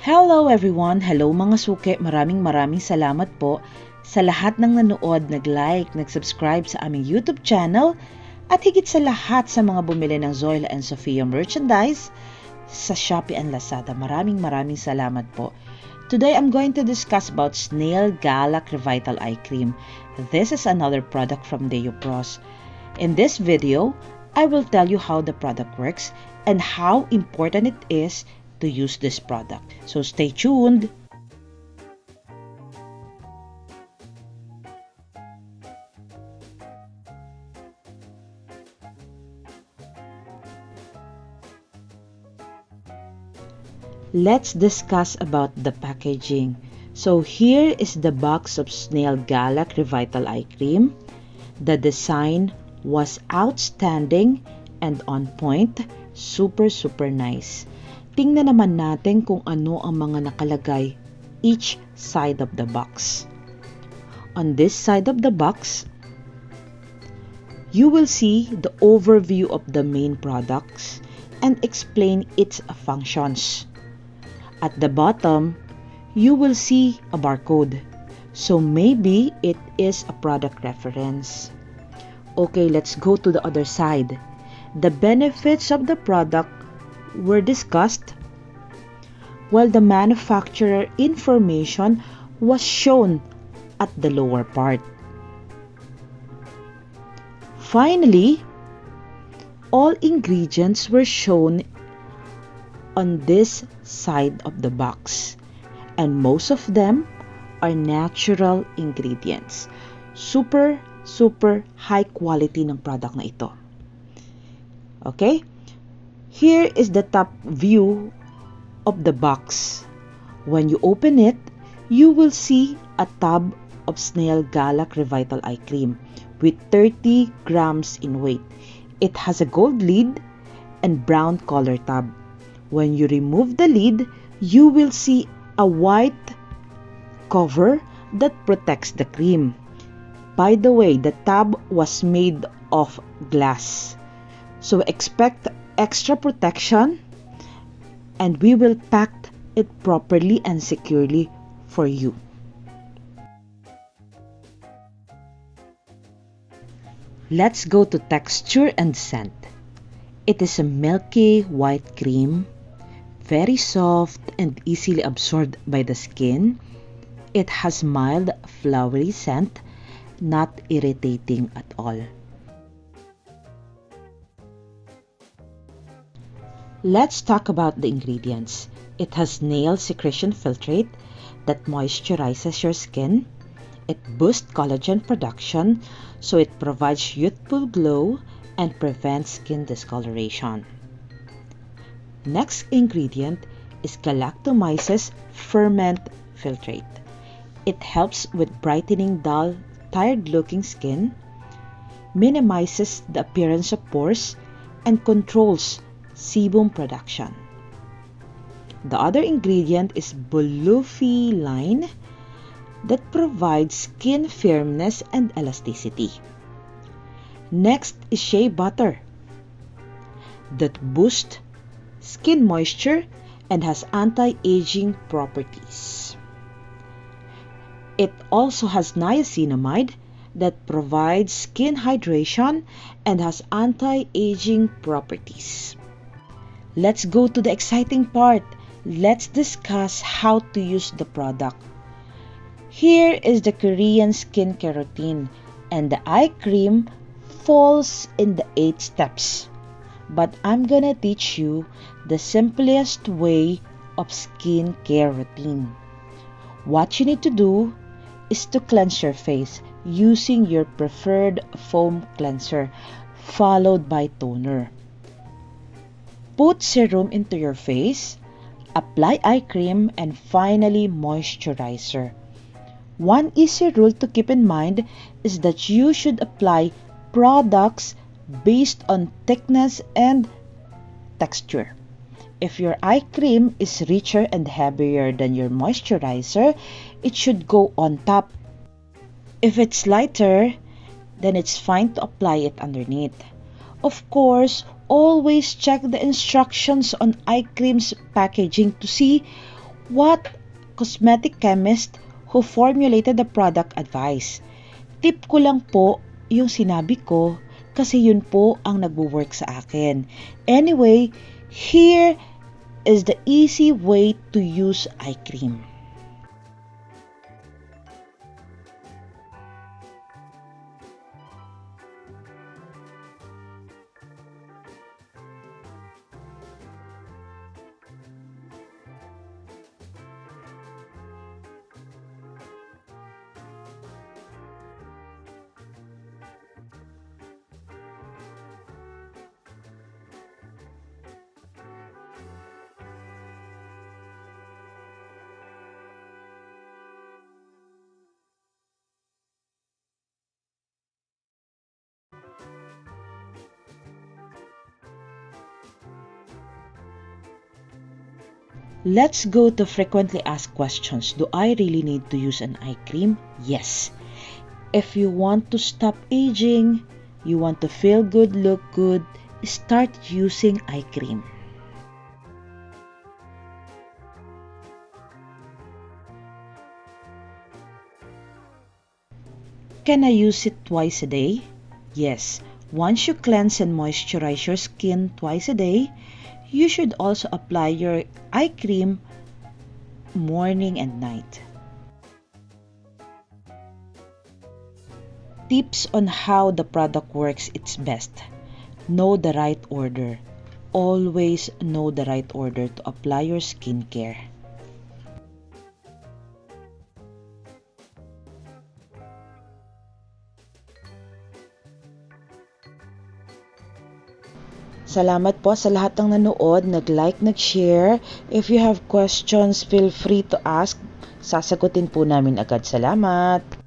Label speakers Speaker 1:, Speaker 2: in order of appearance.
Speaker 1: Hello everyone! Hello mga suke! Maraming salamat po sa lahat ng nanood, nag-like, nag-subscribe sa aming YouTube channel at higit sa lahat sa mga bumili ng Zoila and Sofia merchandise sa Shopee and Lazada. Maraming salamat po. Today I'm going to discuss about Snail Galac Revital Eye Cream. This is another product from Deoproce. In this video, I will tell you how the product works and how important it is to use this product. So stay tuned. Let's discuss about the packaging. So here is the box of Snail Galac Revital Eye Cream. The design was outstanding and on point. Super nice. Tingnan naman natin kung ano ang mga nakalagay each side of the box. On this side of the box, you will see the overview of the main products and explain its functions. At the bottom, you will see a barcode. So maybe it is a product reference. Okay, let's go to the other side. The benefits of the product were discussed, while the manufacturer information was shown at the lower part. Finally, all ingredients were shown on this side of the box, and most of them are natural ingredients. Super high quality ng product na ito. Okay? Here is the top view of the box. When you open it, you will see a tub of Snail Galac Revital Eye Cream with 30 grams in weight. It has a gold lid and brown color tub. When you remove the lid, you will see a white cover that protects the cream. By the way, the tub was made of glass. So expect extra protection, and we will pack it properly and securely for you. Let's go to texture and scent. It is a milky white cream, very soft and easily absorbed by the skin. It has mild flowery scent, not irritating at all. Let's talk about the ingredients. It has nail secretion filtrate that moisturizes your skin. It boosts collagen production, so it provides youthful glow and prevents skin discoloration. Next ingredient is Galactomyces ferment filtrate. It helps with brightening dull, tired-looking skin, minimizes the appearance of pores, and controls sebum production. The other ingredient is volufiline that provides skin firmness and elasticity. Next is shea butter that boosts skin moisture and has anti-aging properties. It also has niacinamide that provides skin hydration and has anti-aging properties. Let's go to the exciting part. Let's discuss how to use the product. Here is the Korean skincare routine, and the eye cream falls in the 8 steps. But I'm gonna teach you the simplest way of skincare routine. What you need to do is to cleanse your face using your preferred foam cleanser, followed by toner. Put serum into your face, apply eye cream, and finally moisturizer. One easy rule to keep in mind is that you should apply products based on thickness and texture. If your eye cream is richer and heavier than your moisturizer, it should go on top. If it's lighter, then it's fine to apply it underneath. Of course, always check the instructions on eye cream's packaging to see what cosmetic chemist who formulated the product advice. Tip ko lang po yung sinabi ko kasi yun po ang nagwo-work sa akin. Anyway, here is the easy way to use eye cream. Let's go to frequently asked questions. Do I really need to use an eye cream? Yes. If you want to stop aging, you want to feel good, look good, start using eye cream. Can I use it twice a day? Yes. Once you cleanse and moisturize your skin twice a day, you should also apply your eye cream morning and night. Tips on how the product works its best. Know the right order. Always know the right order to apply your skincare. Salamat po sa lahat ng nanood, nag-like, nag-share. If you have questions, feel free to ask. Sasagutin po namin agad. Salamat!